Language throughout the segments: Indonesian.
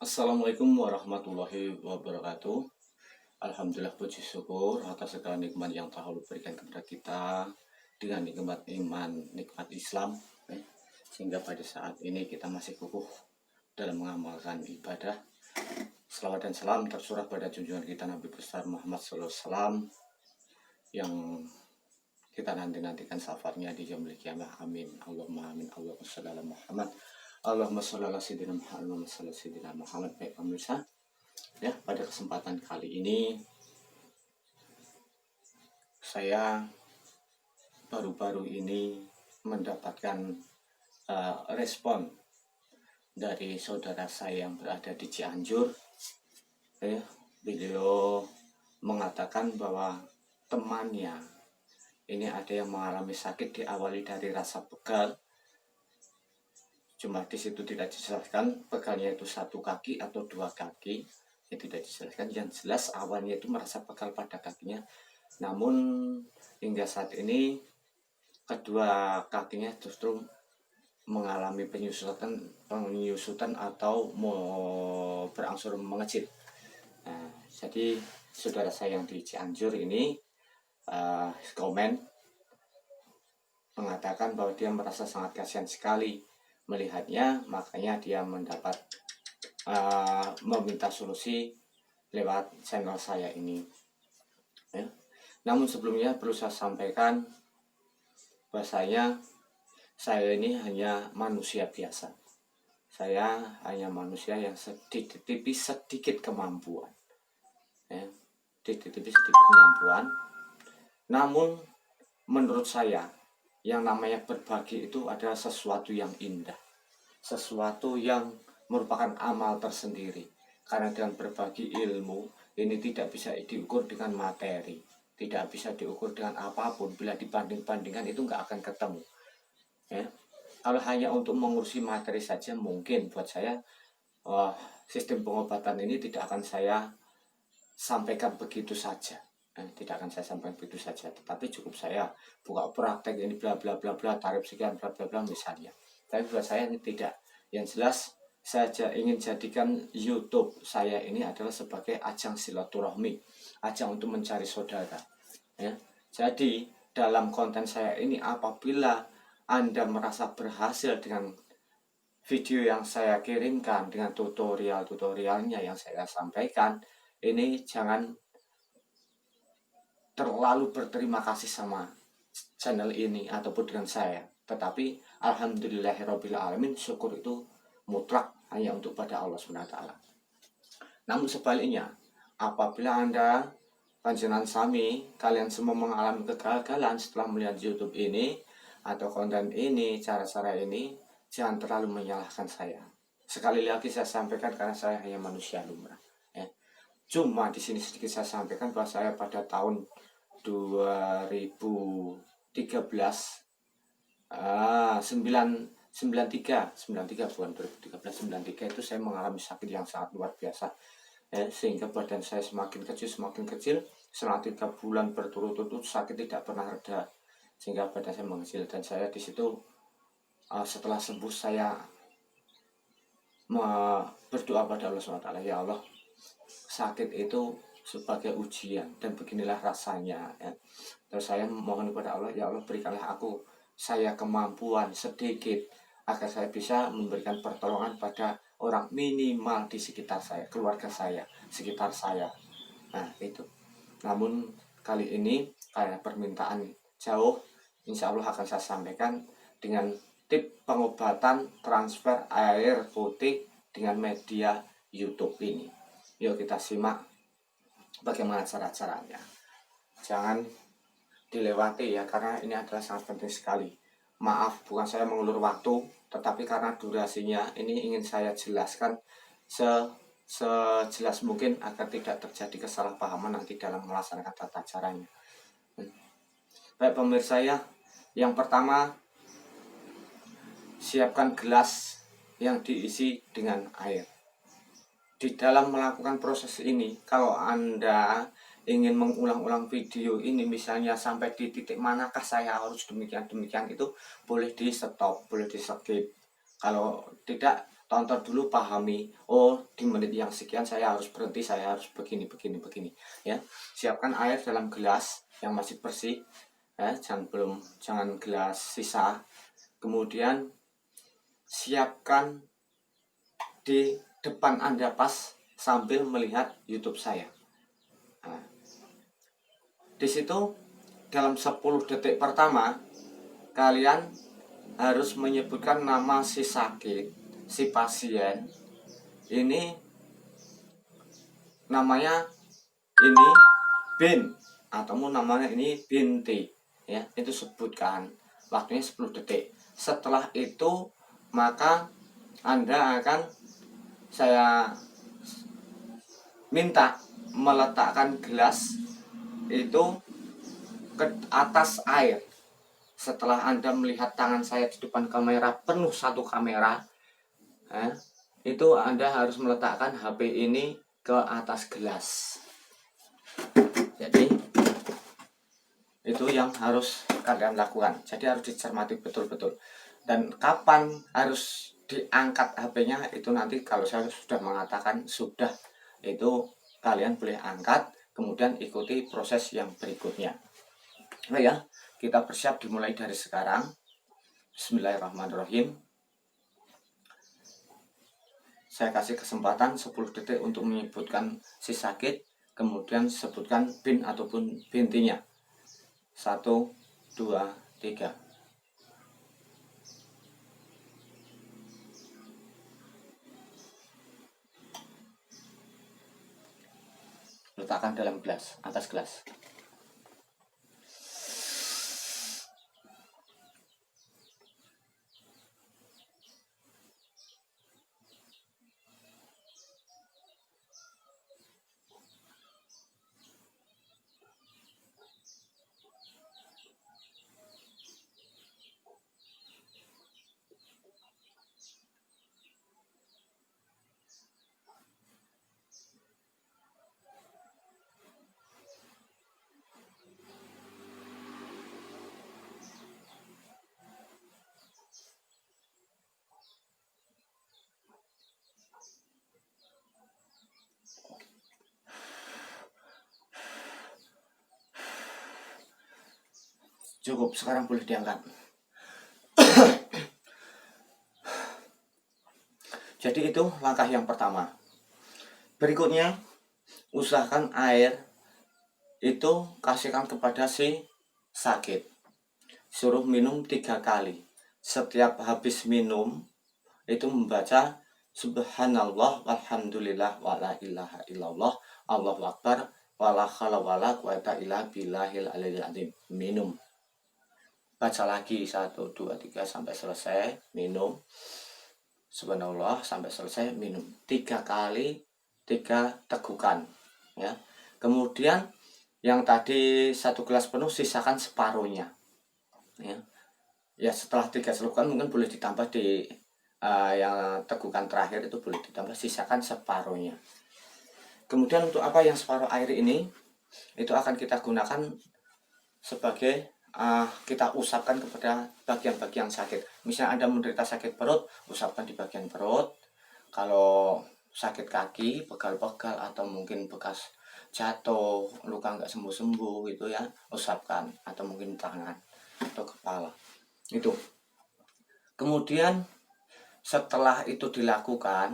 Assalamualaikum warahmatullahi wabarakatuh. Alhamdulillah puji syukur atas segala nikmat yang telah Allah berikan kepada kita dengan nikmat iman, nikmat Islam, sehingga pada saat ini kita masih kukuh dalam mengamalkan ibadah. Selawat dan salam tersurah pada junjungan kita Nabi besar Muhammad SAW yang kita nantikan syafaatnya di yaumil qiyamah. Amin. Allahumma amin. Allahumma sholli ala Muhammad. Allahumma sholli ala sayyidina Muhammad. Allahumma sholli ala sayyidina Muhammad. Baik pemirsa, ya, pada kesempatan kali ini saya baru-baru ini mendapatkan respon dari saudara saya yang berada di Cianjur. Beliau mengatakan bahwa temannya ini ada yang mengalami sakit diawali dari rasa pegal. Cuma di situ tidak dijelaskan pegalnya itu satu kaki atau dua kaki, itu tidak dijelaskan. Yang jelas awalnya itu merasa pegal pada kakinya, namun hingga saat ini kedua kakinya justru mengalami penyusutan atau mau berangsur mengecil. Nah, jadi saudara saya yang di Cianjur ini komen mengatakan bahwa dia merasa sangat kasihan sekali melihatnya, makanya dia mendapat meminta solusi lewat channel saya ini, ya. Namun sebelumnya perlu saya sampaikan bahwasanya saya ini hanya manusia biasa. Saya hanya manusia yang sedikit kemampuan, ya, sedikit kemampuan. Namun menurut saya yang namanya berbagi itu adalah sesuatu yang indah, sesuatu yang merupakan amal tersendiri. Karena dengan berbagi ilmu ini tidak bisa diukur dengan materi, tidak bisa diukur dengan apapun. Bila dibanding-bandingkan itu nggak akan ketemu, ya. Kalau hanya untuk mengurusi materi saja, mungkin buat saya sistem pengobatan ini tidak akan saya sampaikan begitu saja. Tidak akan saya sampaikan begitu saja, tetapi cukup saya buka praktek ini bla bla bla bla, tarif sekian bla bla bla misalnya. Tapi buat saya ini tidak. Yang jelas saya ingin jadikan YouTube saya ini adalah sebagai ajang silaturahmi, ajang untuk mencari saudara, ya. Jadi dalam konten saya ini, apabila Anda merasa berhasil dengan video yang saya kirimkan, dengan tutorialnya yang saya sampaikan, ini jangan terlalu berterima kasih sama channel ini ataupun dengan saya, tetapi alhamdulillahirabbil alamin, syukur itu mutlak hanya untuk pada Allah SWT. Namun sebaliknya, apabila Anda panjenengan sami kalian semua mengalami kegagalan setelah melihat YouTube ini atau konten ini, cara-cara ini, jangan terlalu menyalahkan saya. Sekali lagi saya sampaikan, karena saya hanya manusia lumrah, ya. Cuma di sini sedikit saya sampaikan bahwa saya pada tahun 2013 93 bukan 2013, 93 itu saya mengalami sakit yang sangat luar biasa, ya, sehingga badan saya semakin kecil. Selama 3 bulan berturut-turut sakit tidak pernah reda, sehingga badan saya mengecil. Dan saya di situ setelah sembuh saya berdoa pada Allah SWT, ya Allah, sakit itu sebagai ujian dan beginilah rasanya, ya. Terus saya mohon kepada Allah, ya Allah, berikanlah saya kemampuan sedikit agar saya bisa memberikan pertolongan pada orang minimal di sekitar saya, keluarga saya, sekitar saya. Nah itu. Namun kali ini karena permintaan jauh, insya Allah akan saya sampaikan dengan tip pengobatan transfer air putih dengan media YouTube ini. Yuk kita simak bagaimana cara-caranya. Jangan dilewati, ya, karena ini adalah sangat penting sekali. Maaf, bukan saya mengulur waktu, tetapi karena durasinya ini ingin saya jelaskan sejelas mungkin agar tidak terjadi kesalahpahaman nanti dalam melaksanakan tata caranya. Baik pemirsa, ya, yang pertama, siapkan gelas yang diisi dengan air. Di dalam melakukan proses ini, kalau Anda ingin mengulang-ulang video ini, misalnya sampai di titik manakah saya harus demikian itu boleh di stop, boleh di skip. Kalau tidak, tonton dulu, pahami, oh di menit yang sekian saya harus berhenti, saya harus begini ya. Siapkan air dalam gelas yang masih bersih ya, jangan gelas sisa. Kemudian siapkan di depan Anda pas sambil melihat YouTube saya. Nah, di situ dalam 10 detik pertama kalian harus menyebutkan nama si sakit, si pasien. Ini namanya ini Bin atau namanya ini Binti ya, itu sebutkan. Waktunya 10 detik. Setelah itu maka Anda akan saya minta meletakkan gelas itu ke atas air. Setelah Anda melihat tangan saya di depan kamera penuh satu kamera, itu Anda harus meletakkan HP ini ke atas gelas. Jadi itu yang harus kalian lakukan. Jadi harus dicermati betul-betul. Dan kapan harus diangkat HP-nya itu nanti kalau saya sudah mengatakan sudah, itu kalian boleh angkat, kemudian ikuti proses yang berikutnya. Nah ya, kita bersiap dimulai dari sekarang. Bismillahirrahmanirrahim. Saya kasih kesempatan 10 detik untuk menyebutkan si sakit, kemudian sebutkan bin ataupun bintinya. 1, 2, 3. Letakkan dalam gelas, atas gelas. Cukup, sekarang boleh diangkat. Jadi itu langkah yang pertama. Berikutnya, usahakan air itu kasihkan kepada si sakit. Suruh minum 3 kali. Setiap habis minum itu membaca Subhanallah walhamdulillah wala ilaha illallah Allahu akbar wala khala wala quwata illa billahil aliyil azim. Minum. Baca lagi 1, 2, 3 sampai selesai, minum. Subhanallah sampai selesai, minum. 3 kali, 3 tegukan ya. Kemudian yang tadi 1 gelas penuh sisakan separuhnya ya. Ya setelah 3 selukan mungkin boleh ditambah di yang tegukan terakhir itu boleh ditambah, sisakan separuhnya. Kemudian untuk apa yang separuh air ini, itu akan kita gunakan sebagai kita usapkan kepada bagian-bagian sakit. Misalnya Anda menderita sakit perut, usapkan di bagian perut. Kalau sakit kaki, pegal-pegal atau mungkin bekas jatuh, luka nggak sembuh-sembuh gitu ya, usapkan. Atau mungkin tangan atau kepala. Itu. Kemudian setelah itu dilakukan,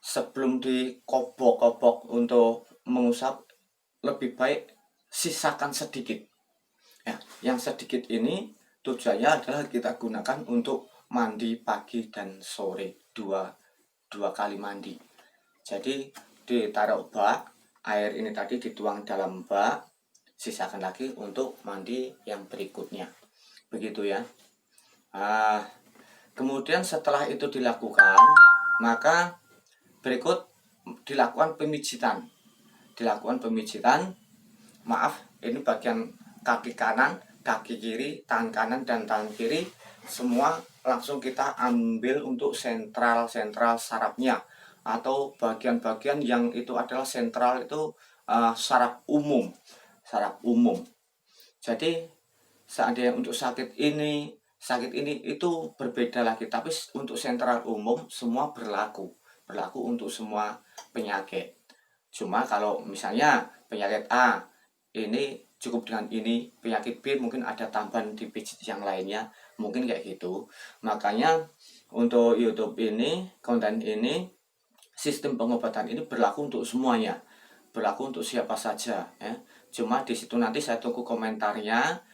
sebelum dikobok-kobok untuk mengusap, lebih baik sisakan sedikit. Ya, yang sedikit ini tujuannya adalah kita gunakan untuk mandi pagi dan sore, dua kali mandi. Jadi ditaruh bak, air ini tadi dituang dalam bak, sisakan lagi untuk mandi yang berikutnya. Begitu ya. Kemudian setelah itu dilakukan, maka berikut dilakukan pemijitan. Maaf, ini bagian kaki kanan, kaki kiri, tangan kanan dan tangan kiri semua langsung kita ambil untuk sentral sarafnya, atau bagian-bagian yang itu adalah sentral itu saraf umum. Jadi seandainya untuk sakit ini sakit ini itu berbeda lagi, tapi untuk sentral umum semua berlaku untuk semua penyakit. Cuma kalau misalnya penyakit A ini cukup dengan ini, penyakit B mungkin ada tambahan di pijit yang lainnya, mungkin kayak gitu. Makanya untuk YouTube ini, konten ini, sistem pengobatan ini berlaku untuk semuanya, berlaku untuk siapa saja ya. Cuma di situ nanti saya tunggu komentarnya,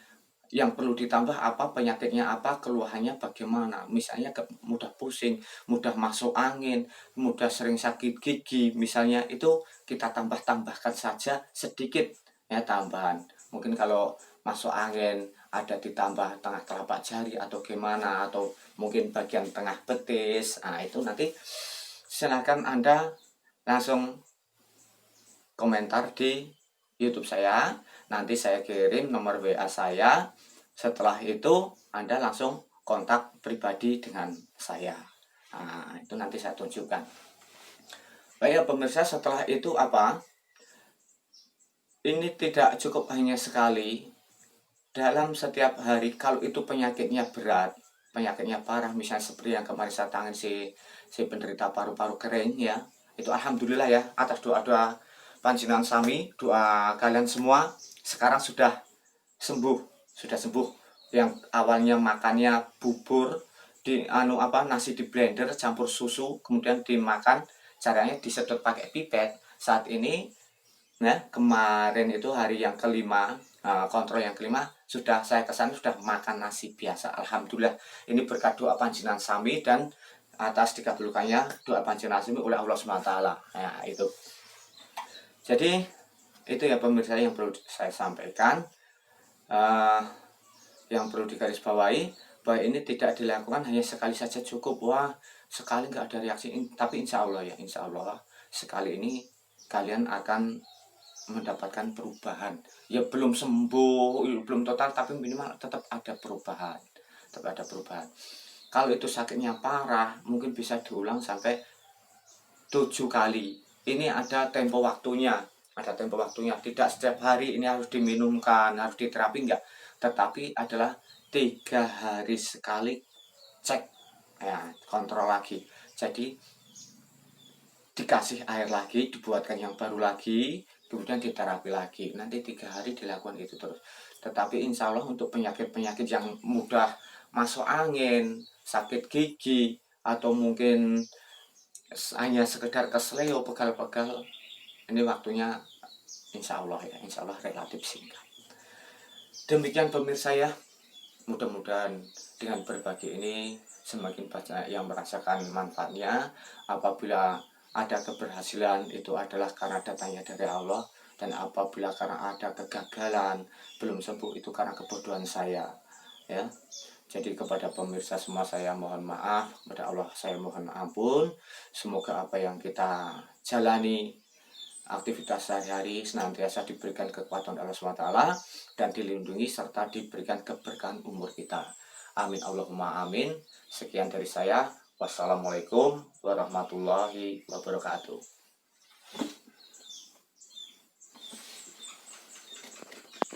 yang perlu ditambah apa, penyakitnya apa, keluhannya bagaimana. Misalnya mudah pusing, mudah masuk angin, mudah sering sakit gigi, misalnya itu kita tambahkan saja sedikit ya tambahan. Mungkin kalau masuk angin ada ditambah tengah telapak jari atau gimana, atau mungkin bagian tengah betis. Nah, itu nanti silahkan Anda langsung komentar di YouTube saya. Nanti saya kirim nomor WA saya. Setelah itu Anda langsung kontak pribadi dengan saya. Nah, itu nanti saya tunjukkan. Baik pemirsa, setelah itu apa? Ini tidak cukup hanya sekali. Dalam setiap hari, kalau itu penyakitnya berat, penyakitnya parah, misalnya seperti yang kemarin saya tangani si penderita paru-paru kering ya. Itu alhamdulillah ya, atas doa-doa panjenengan sami, doa kalian semua sekarang sudah sembuh, yang awalnya makannya bubur di nasi di blender campur susu kemudian dimakan, caranya disedot pakai pipet. Saat ini nah kemarin itu hari yang kelima, kontrol yang kelima, sudah saya kesana sudah makan nasi biasa, alhamdulillah. Ini berkat doa panjenengan sami dan atas dikabulkannya doa panjenengan sami oleh Allah SWT. Nah, itu jadi itu ya pemirsa yang perlu saya sampaikan. Yang perlu digarisbawahi bahwa ini tidak dilakukan hanya sekali saja cukup. Wah, sekali nggak ada reaksi, tapi insya Allah ya, insya Allah sekali ini kalian akan mendapatkan perubahan. Ya belum sembuh, belum total, tapi minimal tetap ada perubahan, Kalau itu sakitnya parah, mungkin bisa diulang sampai 7 kali. Ini ada tempo waktunya, tidak setiap hari ini harus diminumkan, harus diterapi, enggak, tetapi adalah 3 hari sekali cek ya, kontrol lagi. Jadi dikasih air lagi, dibuatkan yang baru lagi, kemudian diterapi lagi. Nanti 3 hari dilakukan itu terus. Tetapi insya Allah untuk penyakit-penyakit yang mudah masuk angin, sakit gigi, atau mungkin hanya sekedar kesleo, pegal-pegal, ini waktunya insya Allah ya, insya Allah relatif singkat. Demikian pemirsa ya, mudah-mudahan dengan berbagi ini semakin banyak yang merasakan manfaatnya. Apabila ada keberhasilan itu adalah karena datangnya dari Allah, dan apabila karena ada kegagalan belum sembuh itu karena kebodohan saya ya. Jadi kepada pemirsa semua saya mohon maaf, kepada Allah saya mohon ampun. Semoga apa yang kita jalani, aktivitas sehari-hari senantiasa diberikan kekuatan Allah SWT dan dilindungi serta diberikan keberkahan umur kita. Amin Allahumma amin. Sekian dari saya. Wassalamualaikum warahmatullahi wabarakatuh.